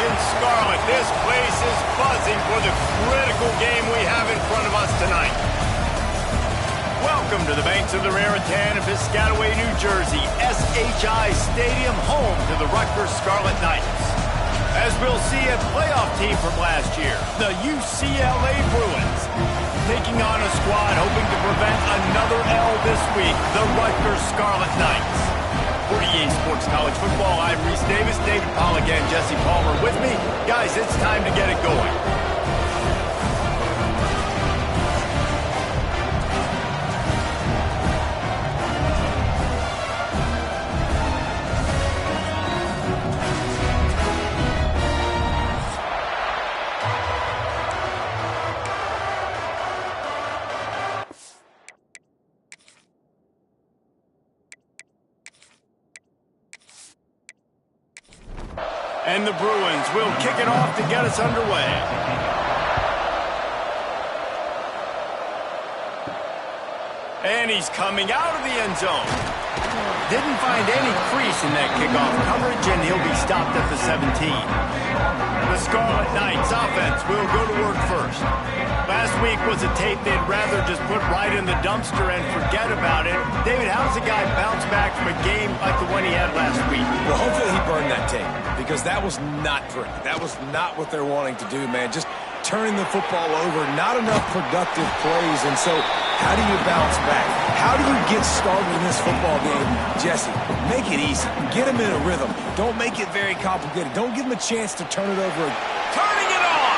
Attention, Scarlet. This place is buzzing for the critical game we have in front of us tonight. Welcome to the banks of the Raritan in Piscataway, New Jersey, SHI Stadium, home to the Rutgers Scarlet Knights. As we'll see, a playoff team from last year, the UCLA Bruins, taking on a squad hoping to prevent another L this week, the Rutgers Scarlet Knights. For EA Sports College Football, I'm Reese Davis, David Pollack, and Jesse Palmer with me. Guys, it's time to get it going. And the Bruins will kick it off to get us underway. And he's coming out of the end zone. Didn't find any crease in that kickoff coverage, and he'll be stopped at the 17. The Scarlet Knights offense will go to work first. Last week was a tape they'd rather just put right in the dumpster and forget about it. David, how does a guy bounce back from a game like the one he had last week? Well, hopefully he burned that tape, because that was not pretty. That was not what they're wanting to do, man. Just turning the football over, not enough productive plays. And so how do you bounce back? How do you get started in this football game? Jesse, make it easy. Get him in a rhythm. Don't make it very complicated. Don't give him a chance to turn it over. Turning it on!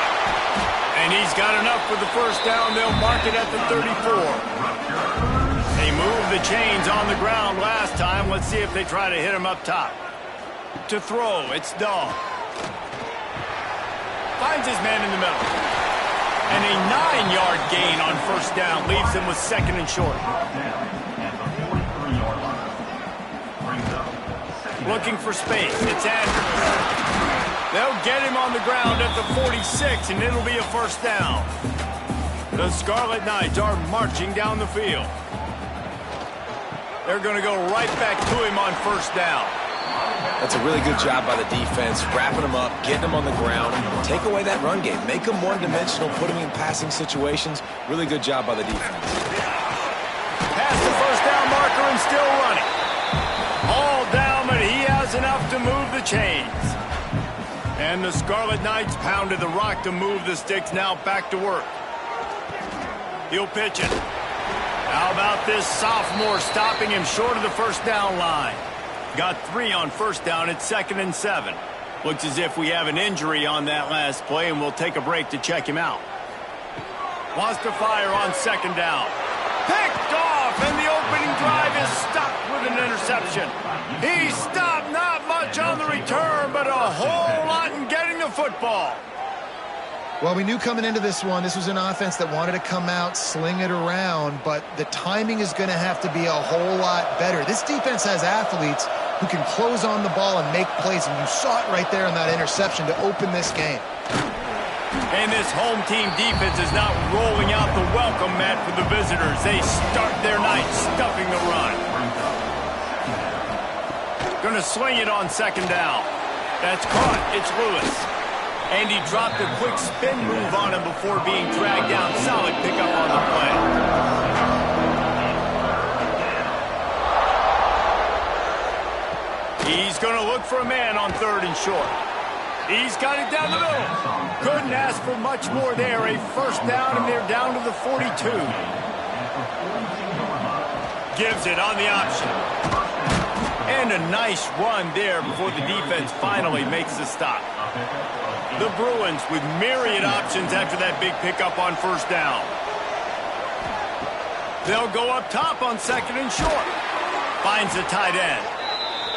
And he's got enough for the first down. They'll mark it at the 34. They moved the chains on the ground last time. Let's see if they try to hit him up top. To throw, it's Dog. Finds his man in the middle. And a 9-yard gain on first down leaves him with second and short. Looking for space, it's Andrews. They'll get him on the ground at the 46, and it'll be a first down. The Scarlet Knights are marching down the field. They're going to go right back to him on first down. That's a really good job by the defense, wrapping them up, getting them on the ground. Take away that run game. Make them one-dimensional, put them in passing situations. Really good job by the defense. Past the first down marker and still running. All down, but he has enough to move the chains. And the Scarlet Knights pounded the rock to move the sticks, now back to work. He'll pitch it. How about this sophomore stopping him short of the first down line? Got 3 on first down at 2nd and 7. Looks as if we have an injury on that last play, and we'll take a break to check him out. Wants to fire on second down. Picked off, and the opening drive is stopped with an interception. He stopped, not much on the return, but a whole lot in getting the football. Well, we knew coming into this one, this was an offense that wanted to come out, sling it around, but the timing is going to have to be a whole lot better. This defense has athletes who can close on the ball and make plays, and you saw it right there in that interception to open this game. And this home team defense is not rolling out the welcome mat for the visitors. They start their night stuffing the run. Going to swing it on second down. That's caught. It's Lewis. And he dropped a quick spin move on him before being dragged down. Solid pickup on the play. He's going to look for a man on 3rd and short. He's got it down the middle. Couldn't ask for much more there. A first down, and they're down to the 42. Gives it on the option. And a nice run there before the defense finally makes the stop. The Bruins with myriad options after that big pickup on first down. They'll go up top on 2nd and short. Finds the tight end.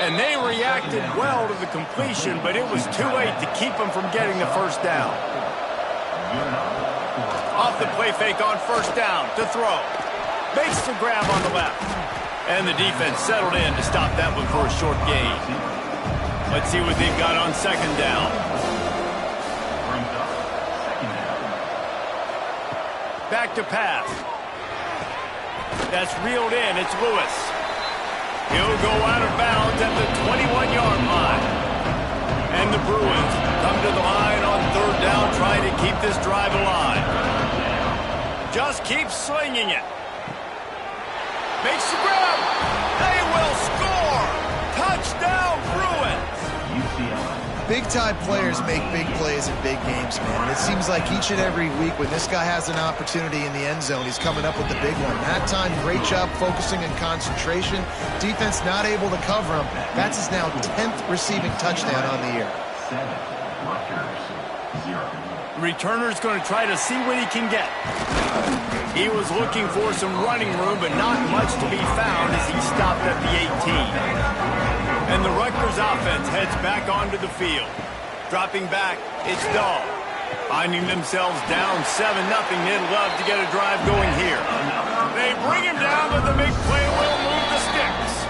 And they reacted well to the completion, but it was too late to keep them from getting the first down. Off the play fake on first down to throw. Makes the grab on the left. And the defense settled in to stop that one for a short gain. Let's see what they've got on second down. Back to pass. That's reeled in. It's Lewis. He'll go out of bounds at the 21-yard line. And the Bruins come to the keep this drive alive. Just keep slinging it. Makes the grab. They will score. Touchdown, Bruins. Big-time players make big plays in big games, man. It seems like each and every week when this guy has an opportunity in the end zone, he's coming up with the big one. That time, great job focusing and concentration. Defense not able to cover him. That's his now 10th receiving touchdown on the year. Returner's going to try to see what he can get. He was looking for some running room, but not much to be found as he stopped at the 18. And the Rutgers offense heads back onto the field. Dropping back, it's Dahl. Finding themselves down 7-0, they'd love to get a drive going here. They bring him down, but the big play will move the sticks.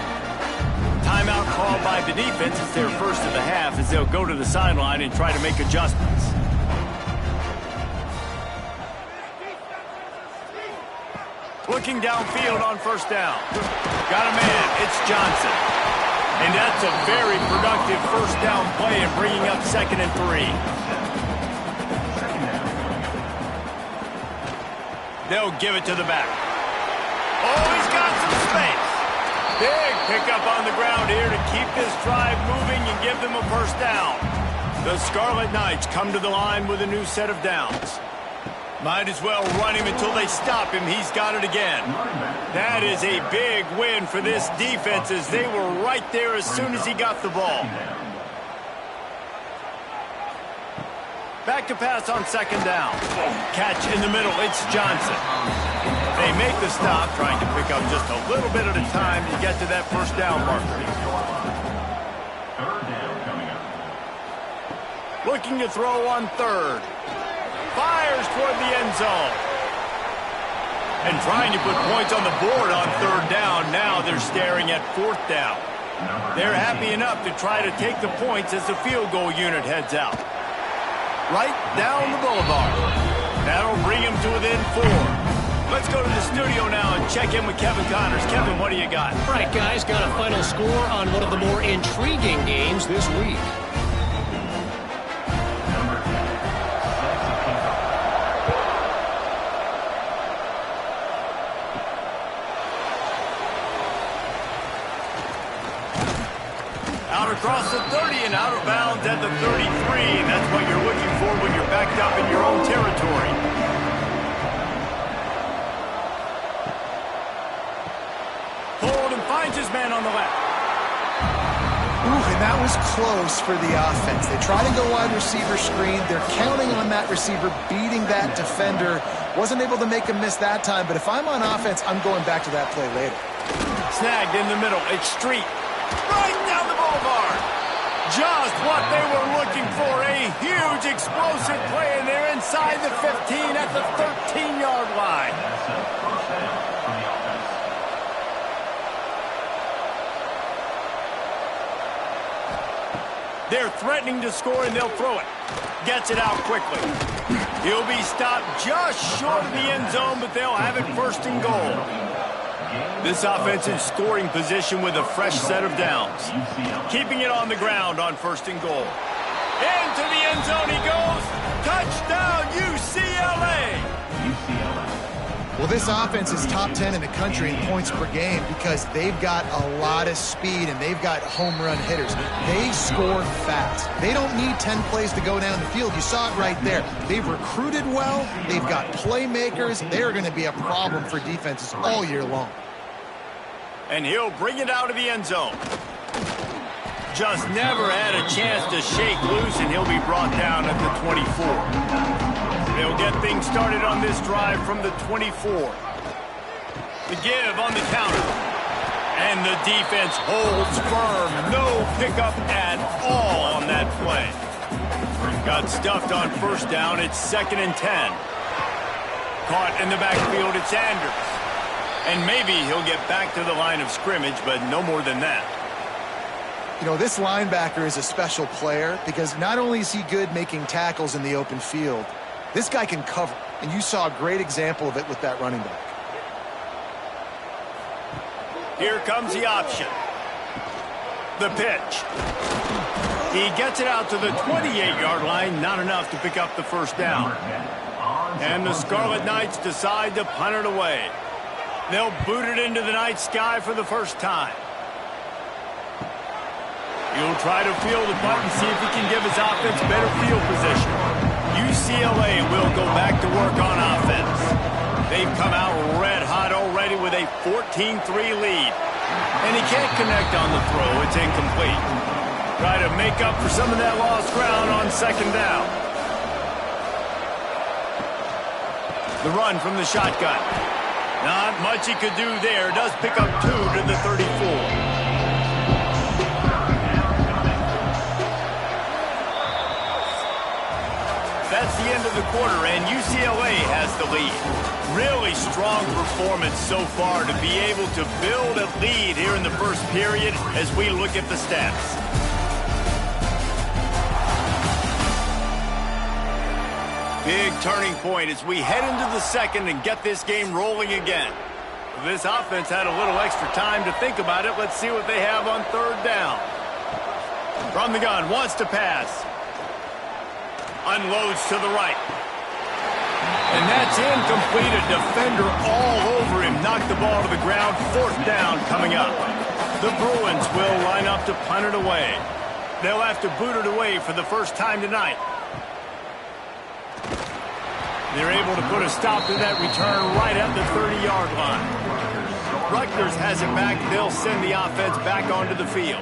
Timeout called by the defense. It's their first of the half as they'll go to the sideline and try to make adjustments. Looking downfield on first down. Got a man. It's Johnson. And that's a very productive first down play and bringing up 2nd and 3. They'll give it to the back. Oh, he's got some space. Big pickup on the ground here to keep this drive moving and give them a first down. The Scarlet Knights come to the line with a new set of downs. Might as well run him until they stop him. He's got it again. That is a big win for this defense as they were right there as soon as he got the ball. Back to pass on 2nd down. Catch in the middle. It's Johnson. They make the stop, trying to pick up just a little bit at a time to get to that first down marker. Looking to throw on 3rd. Fires toward the end zone. And trying to put points on the board on 3rd down. Now they're staring at 4th down. They're happy enough to try to take the points as the field goal unit heads out. Right down the boulevard. That'll bring him to within 4. Let's go to the studio now and check in with Kevin Connors. Kevin, what do you got? All right, guys, got a final score on one of the more intriguing games this week. Out across the 30 and out of bounds at the 33. And that's what you're looking for when you're backed up in your own territory. Hold and finds his man on the left. Ooh, and that was close for the offense. They try to go wide receiver screen. They're counting on that receiver beating that defender. Wasn't able to make him miss that time, but if I'm on offense, I'm going back to that play later. Snagged in the middle. It's Street. Right down the boulevard. Just what they were looking for. A huge explosive play, and they're inside the 15 at the 13-yard line. They're threatening to score, and they'll throw it. Gets it out quickly. He'll be stopped just short of the end zone, but they'll have it 1st and goal. This offense in scoring position with a fresh set of downs. Keeping it on the ground on 1st and goal. Into the end zone he goes. Touchdown, UCLA! Well, this offense is top 10 in the country in points per game because they've got a lot of speed and they've got home run hitters. They score fast. They don't need 10 plays to go down the field. You saw it right there. They've recruited well. They've got playmakers. They're going to be a problem for defenses all year long. And he'll bring it out of the end zone. Just never had a chance to shake loose, and he'll be brought down at the 24. They'll get things started on this drive from the 24. The give on the counter. And the defense holds firm. No pickup at all on that play. Got stuffed on 1st down. It's 2nd and 10. Caught in the backfield. It's Anders. And maybe he'll get back to the line of scrimmage, but no more than that. You know, this linebacker is a special player because not only is he good making tackles in the open field, this guy can cover. And you saw a great example of it with that running back. Here comes the option. The pitch. He gets it out to the 28-yard line, not enough to pick up the first down. And the Scarlet Knights decide to punt it away. They'll boot it into the night sky for the first time. He'll try to field the punt and see if he can give his offense better field position. UCLA will go back to work on offense. They've come out red hot already with a 14-3 lead. And he can't connect on the throw. It's incomplete. Try to make up for some of that lost ground on second down. The run from the shotgun. Not much he could do there. Does pick up 2 to the 34. That's the end of the quarter, and UCLA has the lead. Really strong performance so far to be able to build a lead here in the first period as we look at the stats. Big turning point as we head into the second and get this game rolling again. This offense had a little extra time to think about it. Let's see what they have on third down. From the gun, wants to pass. Unloads to the right. And that's incomplete. A defender all over him. Knocked the ball to the ground. Fourth down coming up. The Bruins will line up to punt it away. They'll have to boot it away for the first time tonight. They're able to put a stop to that return right at the 30-yard line. Rutgers has it back. They'll send the offense back onto the field.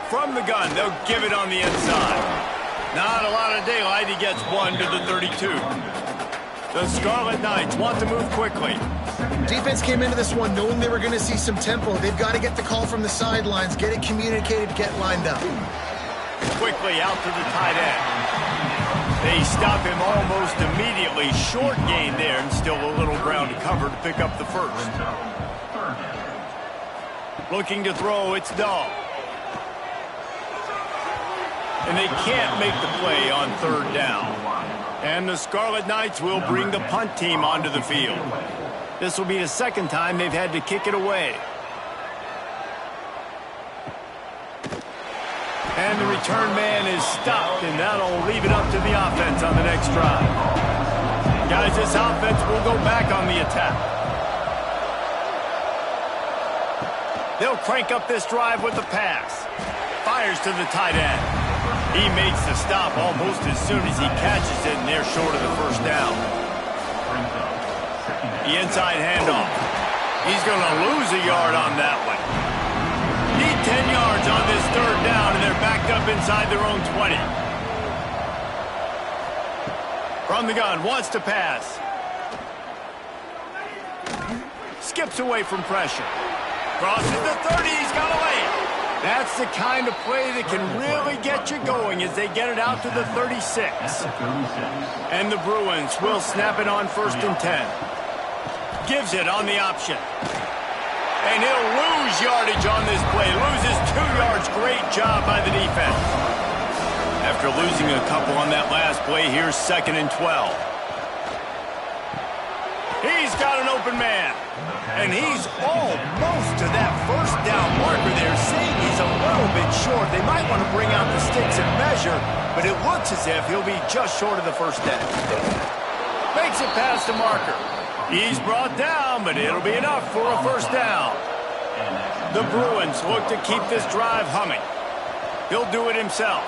From the gun, they'll give it on the inside. Not a lot of daylight. He gets 1 to the 32. The Scarlet Knights want to move quickly. Defense came into this one knowing they were going to see some tempo. They've got to get the call from the sidelines, get it communicated, get lined up. Quickly out to the tight end. They stop him almost immediately. Short gain there, and still a little ground to cover to pick up the first. Looking to throw, it's Dahl. And they can't make the play on third down. And the Scarlet Knights will bring the punt team onto the field. This will be the second time they've had to kick it away. And the return man is stopped, and that'll leave it up to the offense on the next drive. Guys, this offense will go back on the attack. They'll crank up this drive with the pass. Fires to the tight end. He makes the stop almost as soon as he catches it, and they're short of the first down. The inside handoff. He's going to lose a yard on that one. Need 10 yards on this third down, and they're backed up inside their own 20. From the gun, wants to pass. Skips away from pressure. Crosses the 30, he's got away. That's the kind of play that can really get you going as they get it out to the 36. And the Bruins will snap it on 1st and 10. Gives it on the option. And he'll lose yardage on this play. Loses 2 yards. Great job by the defense. After losing a couple on that last play, here's 2nd and 12. He's got an open man. And he's almost to that first down marker there, saying he's a little bit short. They might want to bring out the sticks and measure, but it looks as if he'll be just short of the first down. Makes it past the marker. He's brought down, but it'll be enough for a first down. The Bruins look to keep this drive humming. He'll do it himself.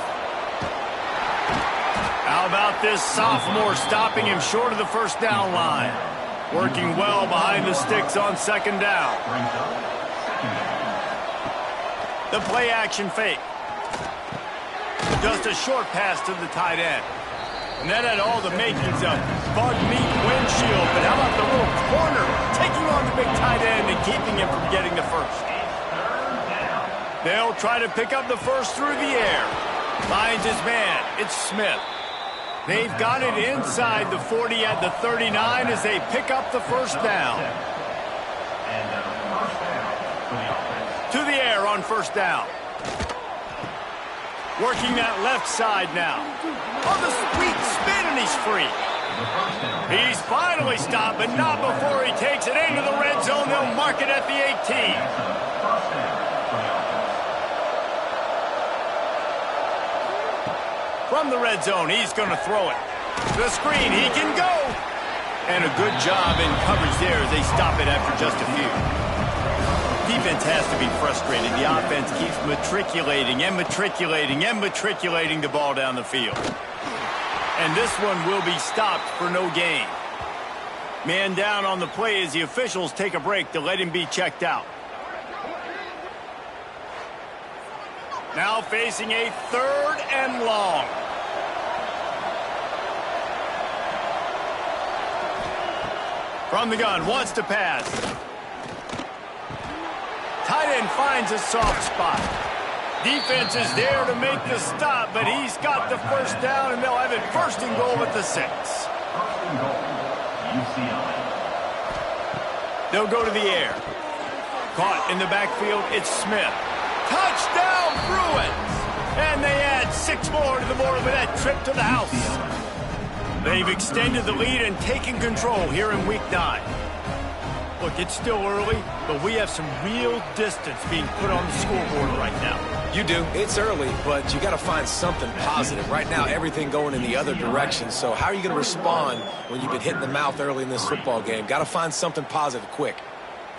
How about this sophomore stopping him short of the first down line? Working well behind the sticks on 2nd down. The play action fake. Just a short pass to the tight end. And that had all the makings of bug meat windshield. But how about the little corner taking on the big tight end and keeping him from getting the first? They'll try to pick up the first through the air. Finds his man. It's Smith. They've got it inside the 40 at the 39 as they pick up the first down. To the air on 1st down. Working that left side now. On the sweet spin, and he's free. He's finally stopped, but not before he takes it into the red zone. They'll mark it at the 18. From the red zone, he's going to throw it. The screen, he can go. And a good job in coverage there as they stop it after just a few. Defense has to be frustrated. The offense keeps matriculating and matriculating and matriculating the ball down the field. And this one will be stopped for no gain. Man down on the play as the officials take a break to let him be checked out. Now facing a 3rd and long. From the gun, wants to pass. Tight end finds a soft spot. Defense is there to make the stop, but he's got the first down, and they'll have it 1st and goal at the 6. 1st and goal, UCLA. They'll go to the air. Caught in the backfield, it's Smith. Touchdown, Bruins! And they add 6 more to the board with that trip to the house. They've extended the lead and taken control here in Week 9. Look, it's still early, but we have some real distance being put on the scoreboard right now. You do. It's early, but you got to find something positive. Right now, everything going in the other direction. So how are you going to respond when you've been hit in the mouth early in this football game? Got to find something positive quick.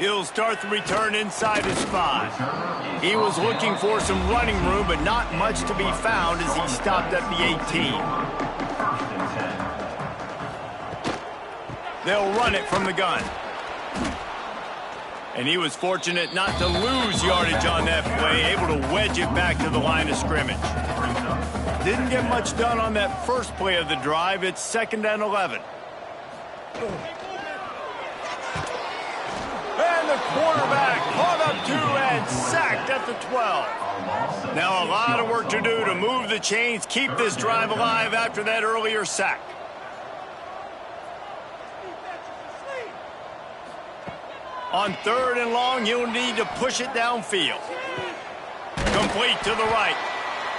He'll start the return inside his 5. He was looking for some running room, but not much to be found as he stopped at the 18. They'll run it from the gun. And he was fortunate not to lose yardage on that play, able to wedge it back to the line of scrimmage. Didn't get much done on that first play of the drive. It's 2nd and 11. And the quarterback caught up to and sacked at the 12. Now a lot of work to do to move the chains, keep this drive alive after that earlier sack. On 3rd and long, you'll need to push it downfield. Complete to the right.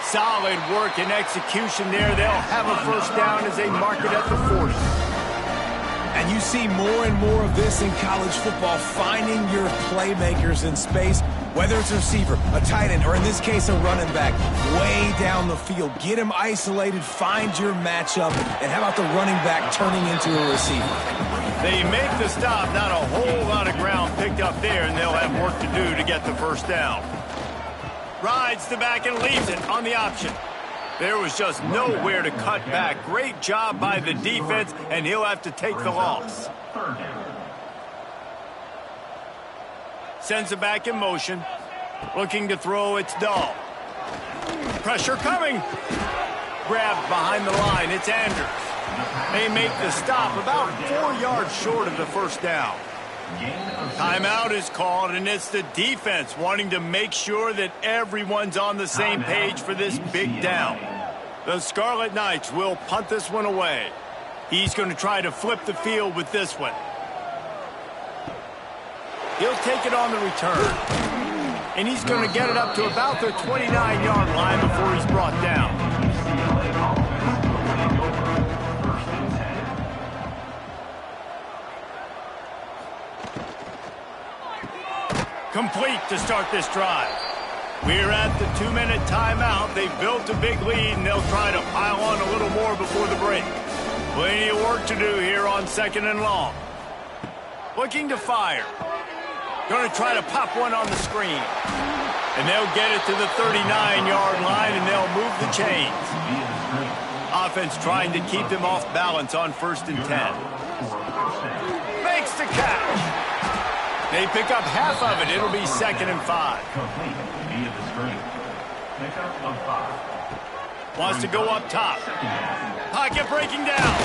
Solid work and execution there. They'll have a 1st down as they mark it at the 40. And you see more and more of this in college football, finding your playmakers in space, whether it's a receiver, a tight end, or in this case, a running back, way down the field. Get them isolated, find your matchup, and how about the running back turning into a receiver? They make the stop, not a whole lot of ground picked up there, and they'll have work to do to get the 1st down. Rides the back and leaves it on the option. There was just nowhere to cut back. Great job by the defense, and he'll have to take the loss. Sends it back in motion. Looking to throw, it's Dahl. Pressure coming. Grabbed behind the line, it's Anders. They make the stop about 4 yards short of the 1st down. Timeout is called, and it's the defense wanting to make sure that everyone's on the same page for this big down. The Scarlet Knights will punt this one away. He's going to try to flip the field with this one. He'll take it on the return. And he's going to get it up to about the 29-yard line before he's brought down. Complete to start this drive. We're at the 2-minute timeout. They've built a big lead, and they'll try to pile on a little more before the break. Plenty of work to do here on 2nd and long. Looking to fire. Going to try to pop one on the screen. And they'll get it to the 39-yard line, and they'll move the chains. Offense trying to keep them off balance on 1st and 10. Makes the catch. They pick up half of it. It'll be 2nd and 5. Wants to go up top. Pocket breaking down.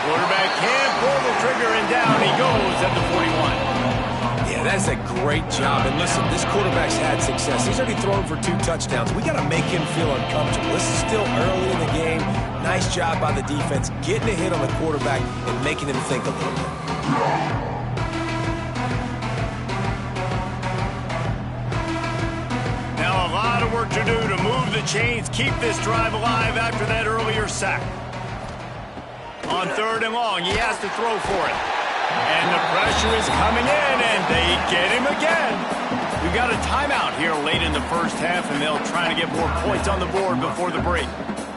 Quarterback can't pull the trigger, and down he goes at the 41. Yeah, that's a great job. And listen, this quarterback's had success. He's already thrown for 2 touchdowns. We got to make him feel uncomfortable. This is still early in the game. Nice job by the defense, getting a hit on the quarterback and making him think a little bit. Now a lot of work to do to move the chains, keep this drive alive after that earlier sack. On 3rd and long, he has to throw for it. And the pressure is coming in, and they get him again. We've got a timeout here late in the 1st half, and they'll try to get more points on the board before the break.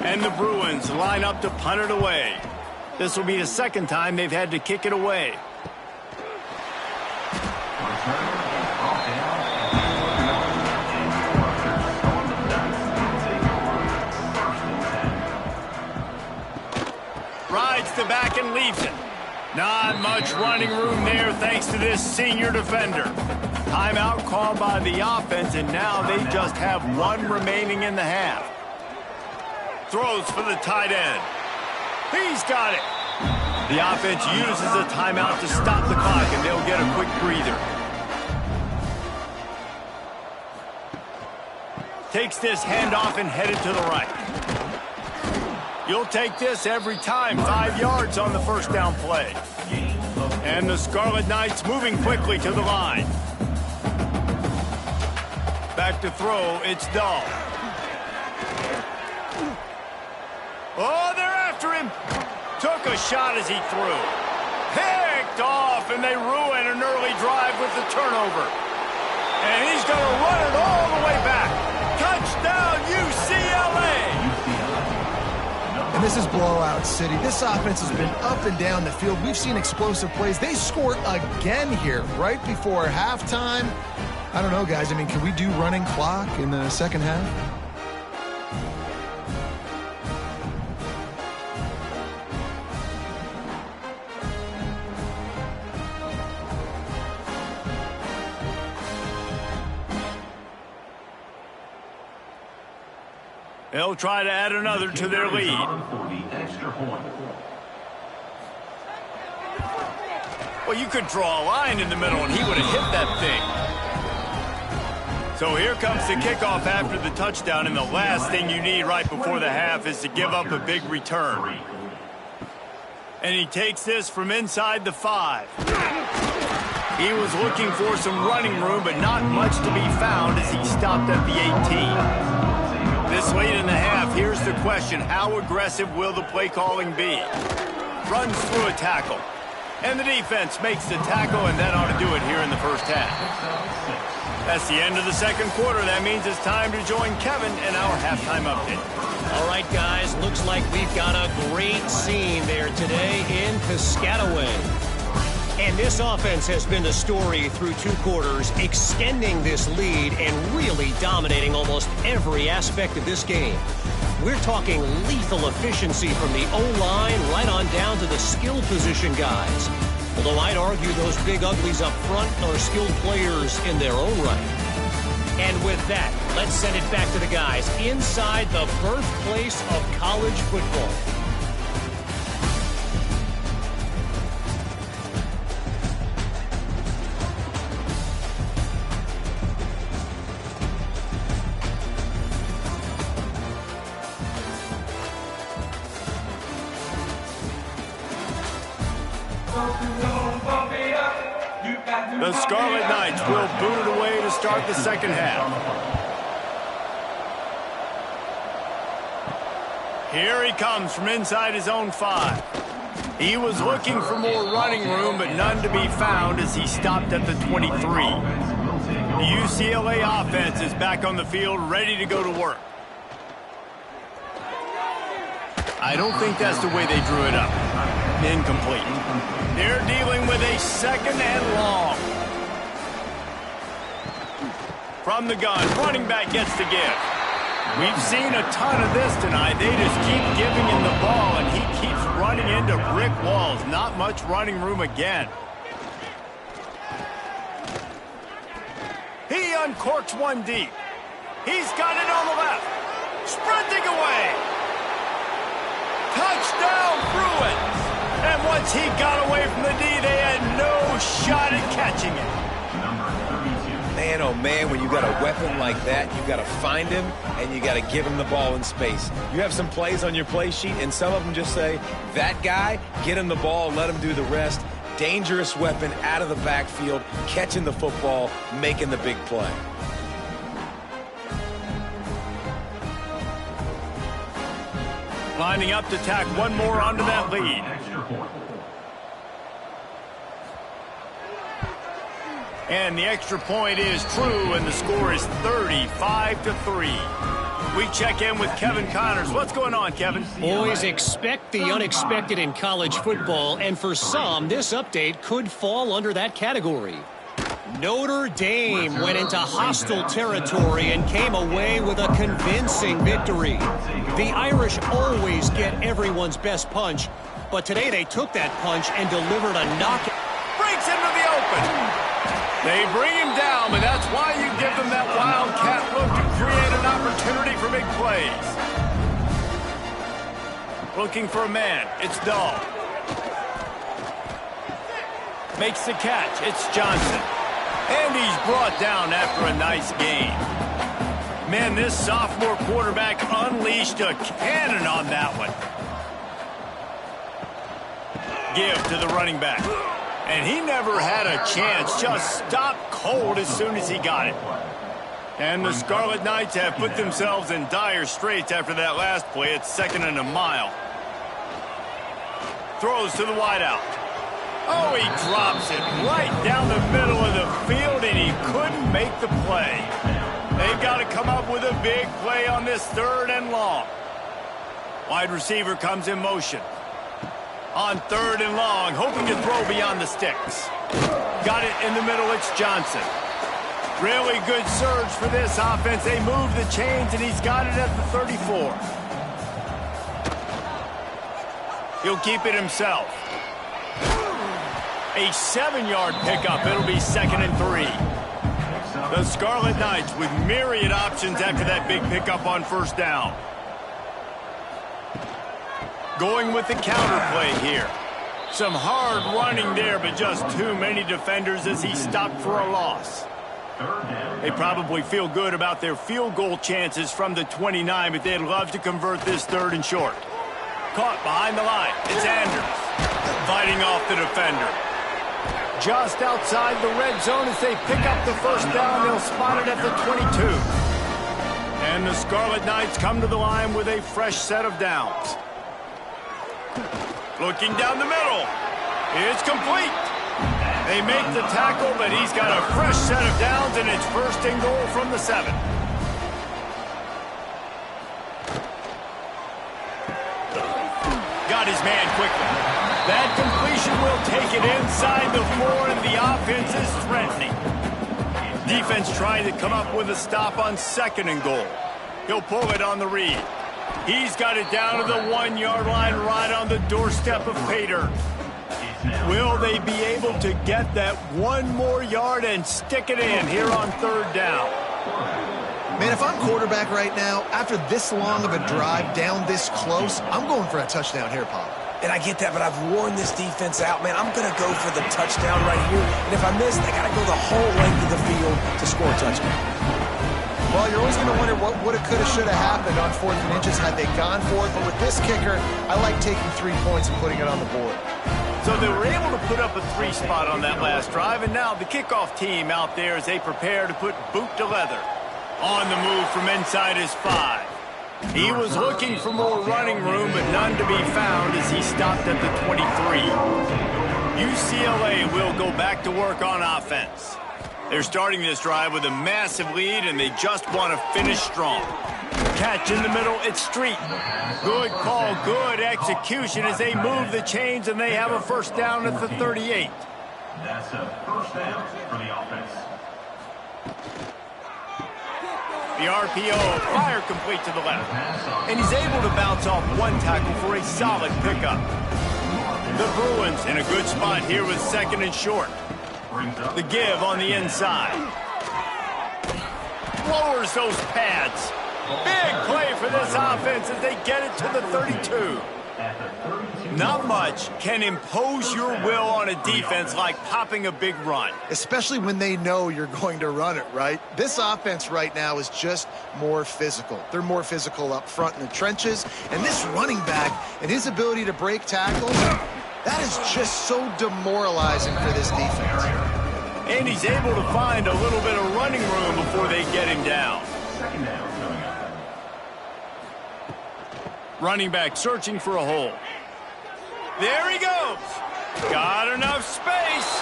And the Bruins line up to punt it away. This will be the second time they've had to kick it away. Rides the back and leaves it. Not much running room there thanks to this senior defender. Timeout called by the offense, and now they just have one remaining in the half. Throws for the tight end. He's got it. The offense uses a timeout to stop the clock, and they'll get a quick breather. Takes this handoff and headed to the right. You'll take this every time. 5 yards on the first down play. And the Scarlet Knights moving quickly to the line. Back to throw, it's Dahl. Oh, they're after him. Took a shot as he threw. Picked off, and they ruin an early drive with the turnover. And he's going to run it all the way back. Touchdown, UCLA! And this is blowout city. This offense has been up and down the field. We've seen explosive plays. They scored again here right before halftime. I don't know, guys. I mean, can we do running clock in the second half? They'll try to add another to their lead. Well, you could draw a line in the middle, and he would have hit that thing. So here comes the kickoff after the touchdown, and the last thing you need right before the half is to give up a big return. And he takes this from inside the 5. He was looking for some running room, but not much to be found as he stopped at the 18. This late in the half, here's the question. How aggressive will the play calling be? Runs through a tackle. And the defense makes the tackle, and that ought to do it here in the first half. That's the end of the second quarter. That means it's time to join Kevin in our halftime update. All right, guys, looks like we've got a great scene there today in Piscataway. And this offense has been the story through 2 quarters, extending this lead and really dominating almost every aspect of this game. We're talking lethal efficiency from the O-line right on down to the skill position guys. Although I'd argue those big uglies up front are skilled players in their own right. And with that, let's send it back to the guys inside the birthplace of college football. The Scarlet Knights will boot it away to start the second half. Here he comes from inside his own 5. He was looking for more running room, but none to be found as he stopped at the 23. The UCLA offense is back on the field, ready to go to work. I don't think that's the way they drew it up. Incomplete. They're dealing with a second and long. From the gun, running back gets the give. We've seen a ton of this tonight. They just keep giving him the ball, and he keeps running into brick walls. Not much running room again. He uncorks one deep. He's got it on the left. Sprinting away. Touchdown, Bruins. And once he got away from the D, they had no shot at catching it. Man, oh man, when you got a weapon like that, you got to find him and you got to give him the ball in space. You have some plays on your play sheet, and some of them just say, that guy, get him the ball, let him do the rest. Dangerous weapon out of the backfield, catching the football, making the big play. Lining up to tack one more onto that lead. And the extra point is true, and the score is 35-3. We check in with Kevin Connors. What's going on, Kevin? Boys, expect the unexpected in college football, and for some, this update could fall under that category. Notre Dame went into hostile territory and came away with a convincing victory. The Irish always get everyone's best punch, but today they took that punch and delivered a knockout. Breaks into the open. They bring him down, but that's why you give them that wildcat look to create an opportunity for big plays. Looking for a man. It's Dahl. Makes the catch. It's Johnson. And he's brought down after a nice game. Man, this sophomore quarterback unleashed a cannon on that one. Give to the running back. And he never had a chance. Just stopped cold as soon as he got it. And the Scarlet Knights have put themselves in dire straits after that last play. It's 2nd and a mile. Throws to the wideout. Oh, he drops it right down the middle of the field, and he couldn't make the play. They've got to come up with a big play on this 3rd and long. Wide receiver comes in motion. On 3rd and long, hoping to throw beyond the sticks. Got it in the middle, it's Johnson. Really good surge for this offense. They move the chains, and he's got it at the 34. He'll keep it himself. A 7-yard pickup. It'll be 2nd and 3. The Scarlet Knights with myriad options after that big pickup on 1st down. Going with the counter play here. Some hard running there, but just too many defenders as he stopped for a loss. They probably feel good about their field goal chances from the 29, but they'd love to convert this 3rd and short. Caught behind the line. It's Anders fighting off the defender. Just outside the red zone as they pick up the 1st down. They'll spot it at the 22. And the Scarlet Knights come to the line with a fresh set of downs. Looking down the middle. It's complete. They make the tackle, but he's got a fresh set of downs, and it's 1st and goal from the 7. Got his man quickly. That completion will take it inside the 4, and the offense is threatening. Defense trying to come up with a stop on 2nd and goal. He'll pull it on the read. He's got it down to the 1-yard line right on the doorstep of pay dirt. Will they be able to get that 1 more yard and stick it in here on 3rd down? Man, if I'm quarterback right now, after this long of a drive down this close, I'm going for a touchdown here, Paul. And I get that, but I've worn this defense out, man. I'm going to go for the touchdown right here. And if I miss, I got to go the whole length of the field to score a touchdown. Well, you're always going to wonder what woulda, coulda, shoulda happened on 4th and inches had they gone for it. But with this kicker, I like taking 3 points and putting it on the board. So they were able to put up a 3 spot on that last drive, and now the kickoff team out there as they prepare to put boot to leather. On the move from inside his 5. He was looking for more running room, but none to be found as he stopped at the 23. UCLA will go back to work on offense. They're starting this drive with a massive lead, and they just want to finish strong. Catch in the middle, it's Street. Good call, good execution as they move the chains, and they have a 1st down at the 38. That's a 1st down for the offense. The RPO, fire complete to the left. And he's able to bounce off 1 tackle for a solid pickup. The Bruins in a good spot here with 2nd and short. The give on the inside. Lowers those pads. Big play for this offense as they get it to the 32. Not much can impose your will on a defense like popping a big run. Especially when they know you're going to run it, right? This offense right now is just more physical. They're more physical up front in the trenches. And this running back and his ability to break tackles, that is just so demoralizing for this defense. And he's able to find a little bit of running room before they get him down. 2nd down coming up. Running back searching for a hole. There he goes. Got enough space.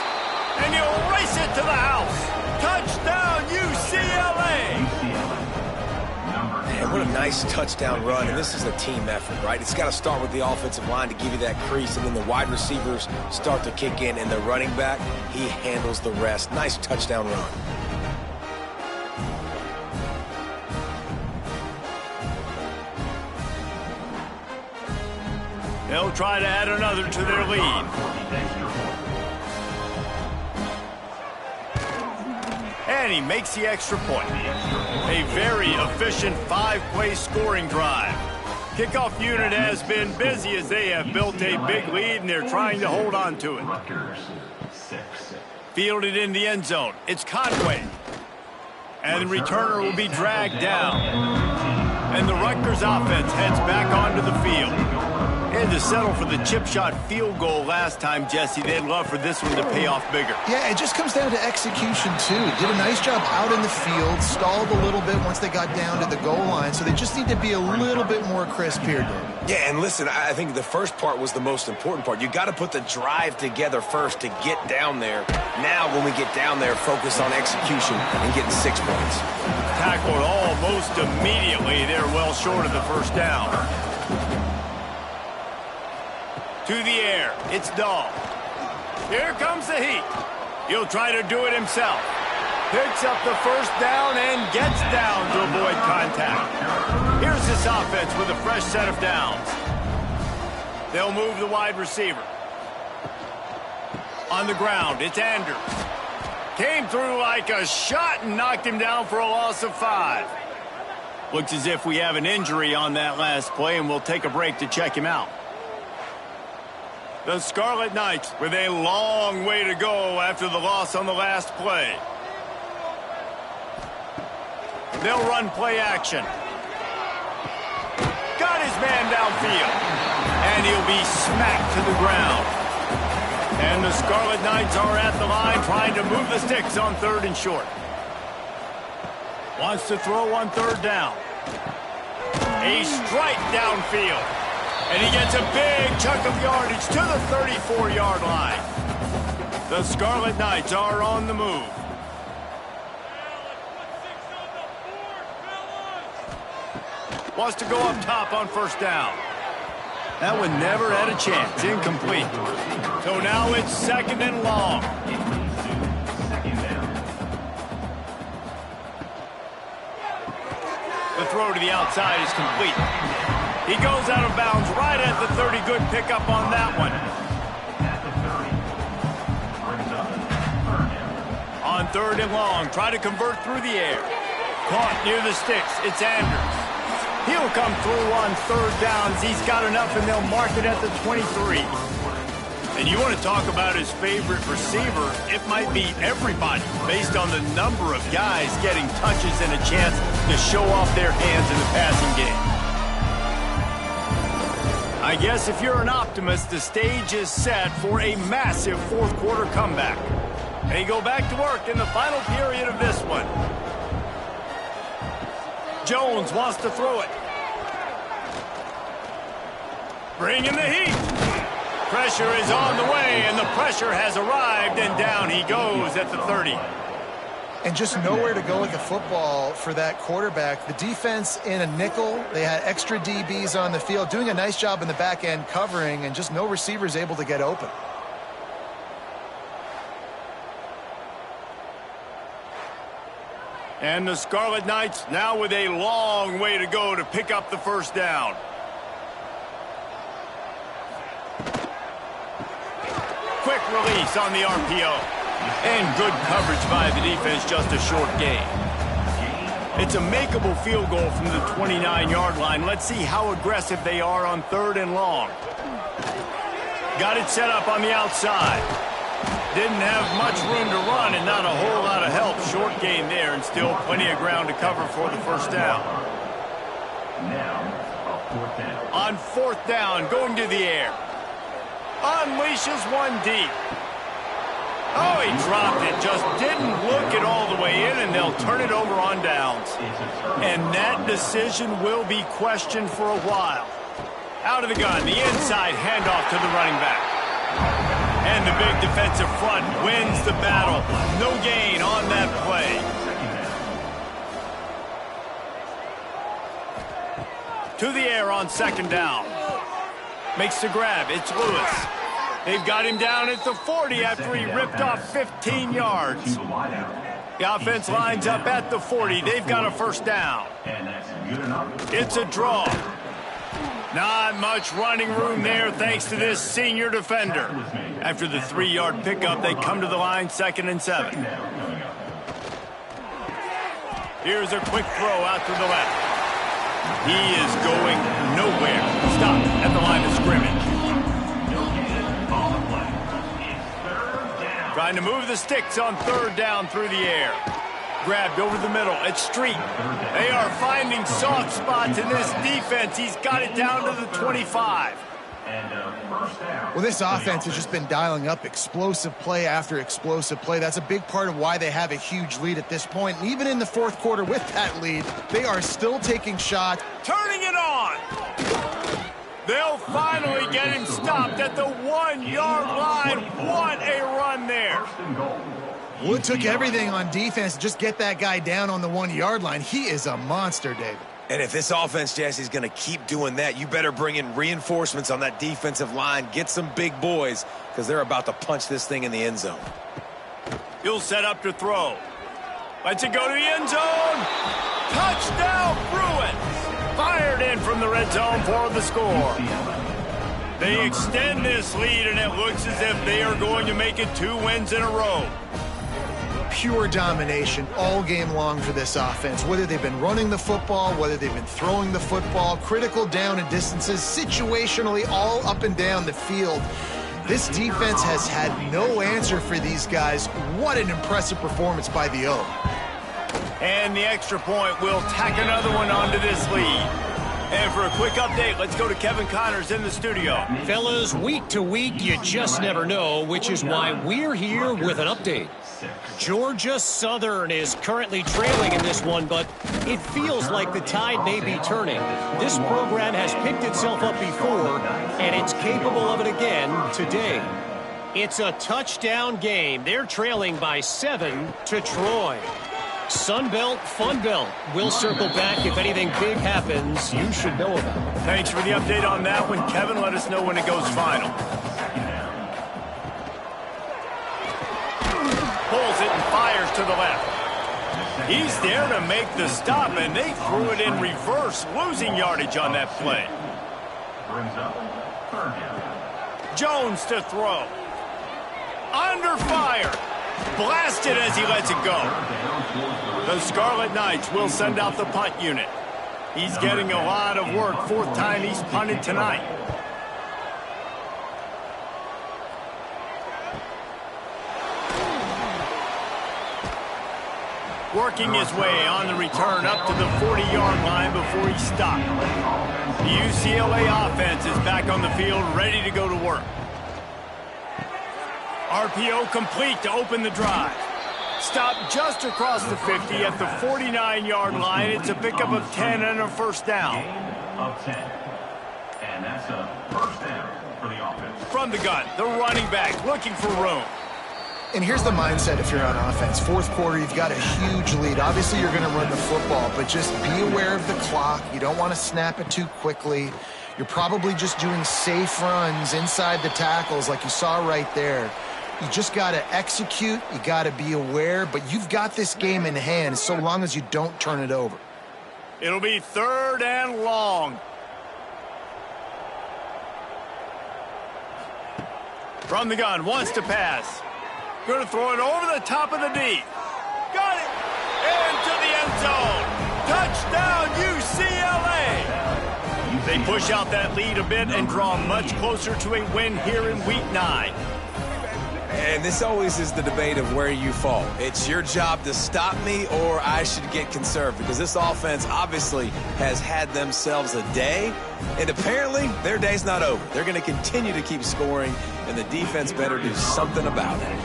And he'll race it to the house. Touchdown, UCLA. Man, what a nice touchdown run, and this is a team effort, right? It's got to start with the offensive line to give you that crease, and then the wide receivers start to kick in, and the running back, he handles the rest. Nice touchdown run. They'll try to add another to their lead. And he makes the extra point. A very efficient 5-play scoring drive. Kickoff unit has been busy as they have built a big lead, and they're trying to hold on to it. Rutgers, 6. Fielded in the end zone. It's Conway. And the returner will be dragged down. And the Rutgers offense heads back onto the field. And to settle for the chip shot field goal last time, Jesse, they'd love for this one to pay off bigger. Yeah, it just comes down to execution, too. Did a nice job out in the field, stalled a little bit once they got down to the goal line, so they just need to be a little bit more crisp here, Dave. Yeah, and listen, I think the first part was the most important part. You got to put the drive together first to get down there. Now, when we get down there, focus on execution and getting 6 points. Tackled almost immediately. They're well short of the first down. To the air, it's Dahl. Here comes the heat. He'll try to do it himself. Picks up the first down and gets down to avoid contact. Here's this offense with a fresh set of downs. They'll move the wide receiver. On the ground, it's Anders. Came through like a shot and knocked him down for a loss of 5. Looks as if we have an injury on that last play, and we'll take a break to check him out. The Scarlet Knights with a long way to go after the loss on the last play. They'll run play action. Got his man downfield. And he'll be smacked to the ground. And the Scarlet Knights are at the line trying to move the sticks on 3rd and short. Wants to throw on 3rd down. A strike downfield. And he gets a big chunk of yardage to the 34-yard line. The Scarlet Knights are on the move. Wants to go up top on 1st down. That one never had a chance. Incomplete. So now it's 2nd and long. The throw to the outside is complete. He goes out of bounds right at the 30. Good pickup on that one. On 3rd and long, try to convert through the air. Caught near the sticks. It's Anders. He'll come through on 3rd downs. He's got enough, and they'll mark it at the 23. And you want to talk about his favorite receiver, it might be everybody, based on the number of guys getting touches and a chance to show off their hands in the passing game. I guess if you're an optimist, the stage is set for a massive 4th quarter comeback. They go back to work in the final period of this one. Jones wants to throw it. Bringing the heat. Pressure is on the way, and the pressure has arrived, and down he goes at the 30. And just nowhere to go with the football for that quarterback. The defense in a nickel, they had extra DBs on the field, doing a nice job in the back end covering, and just no receivers able to get open. And the Scarlet Knights now with a long way to go to pick up the 1st down. Quick release on the RPO. And good coverage by the defense, just a short gain. It's a makeable field goal from the 29-yard line. Let's see how aggressive they are on 3rd and long. Got it set up on the outside. Didn't have much room to run and not a whole lot of help. Short gain there and still plenty of ground to cover for the 1st down. Now, a 4th down. On 4th down, going to the air. Unleashes one deep. Oh, he dropped it. Just didn't look it all the way in, and they'll turn it over on downs. And that decision will be questioned for a while. Out of the gun, the inside handoff to the running back. And the big defensive front wins the battle. No gain on that play. To the air on second down. Makes the grab. It's Lewis. They've got him down at the 40 after he ripped off 15 yards. The offense lines up at the 40. They've got a first down. It's a draw. Not much running room there thanks to this senior defender. After the 3-yard pickup, they come to the line 2nd and 7. Here's a quick throw out to the left. He is going nowhere. Stop at the line of scrimmage. Trying to move the sticks on 3rd down through the air. Grabbed over the middle. It's Street. They are finding soft spots in this defense. He's got it down to the 25. Well, this offense has just been dialing up explosive play after explosive play. That's a big part of why they have a huge lead at this point. And even in the 4th quarter with that lead, they are still taking shots. Turning it on. They'll finally get him stopped at the 1-yard line. What a run there. Well, it took everything on defense to just get that guy down on the 1-yard line. He is a monster, David. And if this offense, Jesse, is going to keep doing that, you better bring in reinforcements on that defensive line. Get some big boys because they're about to punch this thing in the end zone. He'll set up to throw. Lets it go to the end zone. Touchdown, Bruins. Fired in from the red zone for the score. They extend this lead, and it looks as if they are going to make it 2 wins in a row. Pure domination all game long for this offense. Whether they've been running the football, whether they've been throwing the football, critical down and distances, situationally all up and down the field. This defense has had no answer for these guys. What an impressive performance by the O. And the extra point will tack another one onto this lead. And for a quick update, let's go to Kevin Connors in the studio. Fellas, week to week, you just never know, which is why we're here with an update. Georgia Southern is currently trailing in this one, but it feels like the tide may be turning. This program has picked itself up before, and it's capable of it again today. It's a touchdown game. They're trailing by 7 to Troy. Sunbelt, Funbelt. We'll circle back if anything big happens you should know about. Thanks for the update on that one, Kevin. Let us know when it goes final. Pulls it and fires to the left. He's there to make the stop, and they threw it in reverse, losing yardage on that play. Jones to throw. Under fire. Blasted as he lets it go. The Scarlet Knights will send out the punt unit. He's getting a lot of work. 4th time he's punted tonight. Working his way on the return up to the 40-yard line before he stopped. The UCLA offense is back on the field, ready to go to work. RPO complete to open the drive. Stop just across the 50 at the 49-yard line. It's a pickup of 10 and a first down. Of 10. And that's a first down for the offense. From the gun, the running back looking for room. And here's the mindset if you're on offense. 4th quarter, you've got a huge lead. Obviously, you're going to run the football, but just be aware of the clock. You don't want to snap it too quickly. You're probably just doing safe runs inside the tackles like you saw right there. You just got to execute. You got to be aware, but you've got this game in hand so long as you don't turn it over. It'll be 3rd and long. From the gun, wants to pass. Going to throw it over the top of the D. Got it! Into the end zone. Touchdown, UCLA! They push out that lead a bit and draw much closer to a win here in Week 9. And this always is the debate of where you fall. It's your job to stop me or I should get conserved because this offense obviously has had themselves a day, and apparently their day's not over. They're going to continue to keep scoring, and the defense better do something about it.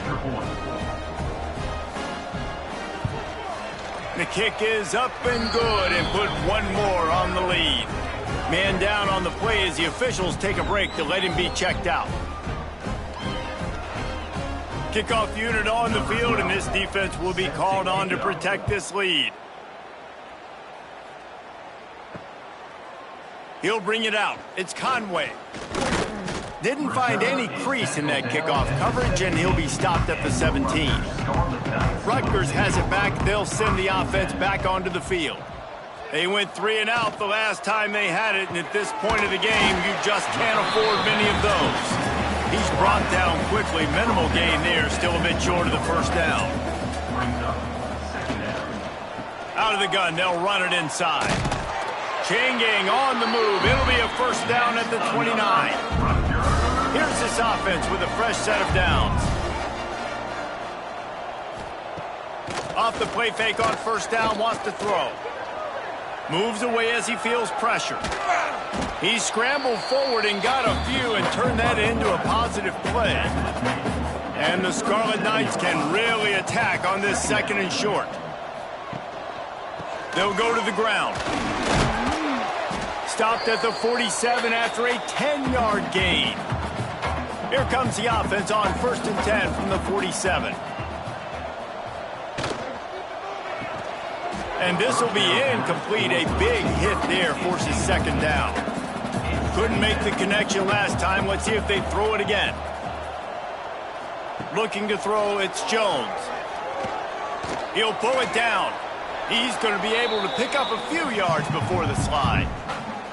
The kick is up and good and put one more on the lead. Man down on the play as the officials take a break to let him be checked out. Kickoff unit on the field, and this defense will be called on to protect this lead. He'll bring it out. It's Conway. Didn't find any crease in that kickoff coverage, and he'll be stopped at the 17. Rutgers has it back. They'll send the offense back onto the field. They went 3 and out the last time they had it, and at this point of the game, you just can't afford many of those. He's brought down quickly. Minimal gain there, still a bit short of the first down. Out of the gun, they'll run it inside. Chain gang on the move. It'll be a first down at the 29. Here's this offense with a fresh set of downs. Off the play fake on first down, wants to throw. Moves away as he feels pressure. He scrambled forward and got a few and turned that into a positive play. And the Scarlet Knights can really attack on this 2nd and short. They'll go to the ground. Stopped at the 47 after a 10-yard gain. Here comes the offense on 1st and 10 from the 47. And this will be incomplete. A big hit there forces 2nd down. Couldn't make the connection last time. Let's see if they throw it again. Looking to throw, it's Jones. He'll pull it down. He's going to be able to pick up a few yards before the slide.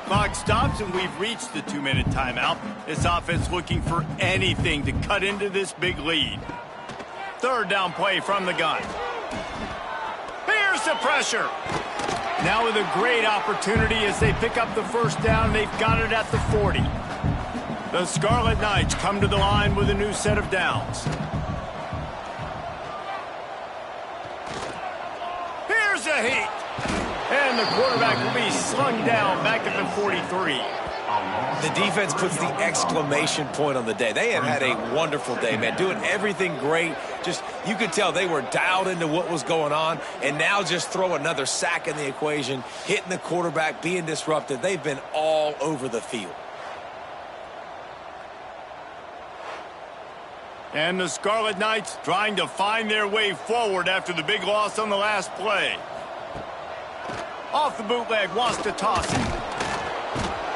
Clock stops, and we've reached the 2-minute timeout. This offense looking for anything to cut into this big lead. 3rd down play from the gun. Here's the pressure. Now with a great opportunity as they pick up the first down. They've got it at the 40. The Scarlet Knights come to the line with a new set of downs. Here's a heat. And the quarterback will be slung down back at the 43. The defense puts the exclamation point on the day. They have had a wonderful day, man, doing everything great. Just, you could tell they were dialed into what was going on, and now just throw another sack in the equation, hitting the quarterback, being disrupted. They've been all over the field. And the Scarlet Knights trying to find their way forward after the big loss on the last play. Off the bootleg, wants to toss it.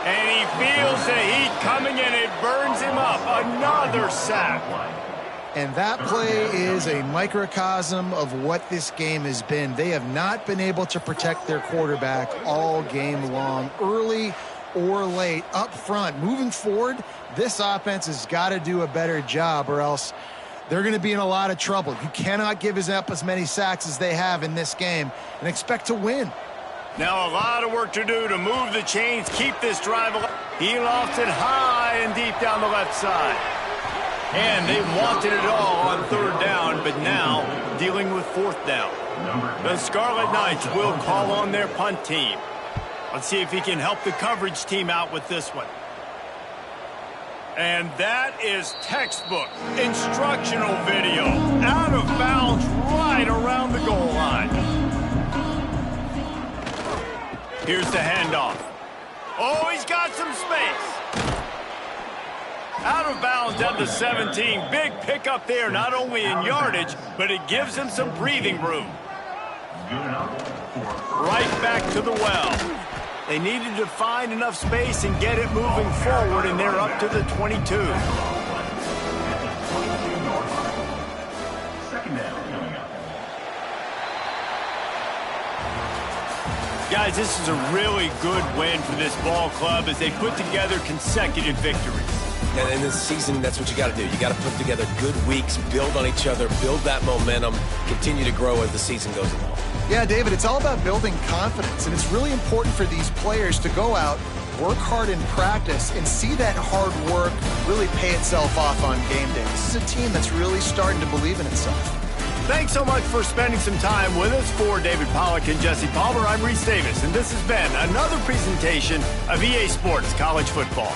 And he feels the heat coming, and it burns him up. Another sack. And that play is a microcosm of what this game has been. They have not been able to protect their quarterback all game long, early or late, up front. Moving forward, this offense has got to do a better job, or else they're going to be in a lot of trouble. You cannot give up as many sacks as they have in this game and expect to win. Now a lot of work to do to move the chains, keep this drive alive. He lofts it high and deep down the left side. And they wanted it all on 3rd down, but now dealing with 4th down. The Scarlet Knights will call on their punt team. Let's see if he can help the coverage team out with this one. And that is textbook instructional video. Out of bounds right around the goal line. Here's the handoff. Oh, he's got some space. Out of bounds at the 17. Big pickup there, not only in yardage, but it gives him some breathing room. Right back to the well. They needed to find enough space and get it moving forward, and they're up to the 22. Guys, this is a really good win for this ball club as they put together consecutive victories. And in this season, that's what you got to do. You got to put together good weeks, build on each other, build that momentum, continue to grow as the season goes along. Yeah, David, it's all about building confidence, and it's really important for these players to go out, work hard in practice, and see that hard work really pay itself off on game day. This is a team that's really starting to believe in itself. Thanks so much for spending some time with us. For David Pollack and Jesse Palmer, I'm Reese Davis, and this has been another presentation of EA Sports College Football.